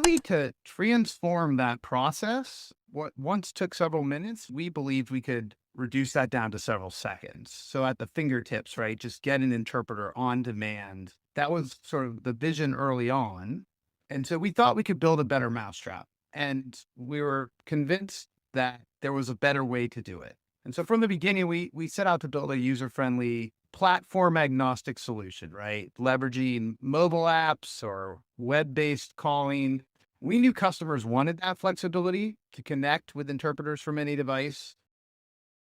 really to transform that process, what once took several minutes, we believed we could reduce that down to several seconds. So at the fingertips, right? Just get an interpreter on demand. That was sort of the vision early on. And so we thought we could build a better mousetrap. And we were convinced that there was a better way to do it. And so from the beginning, we set out to build a user-friendly platform agnostic solution, right? Leveraging mobile apps or web-based calling. We knew customers wanted that flexibility to connect with interpreters from any device.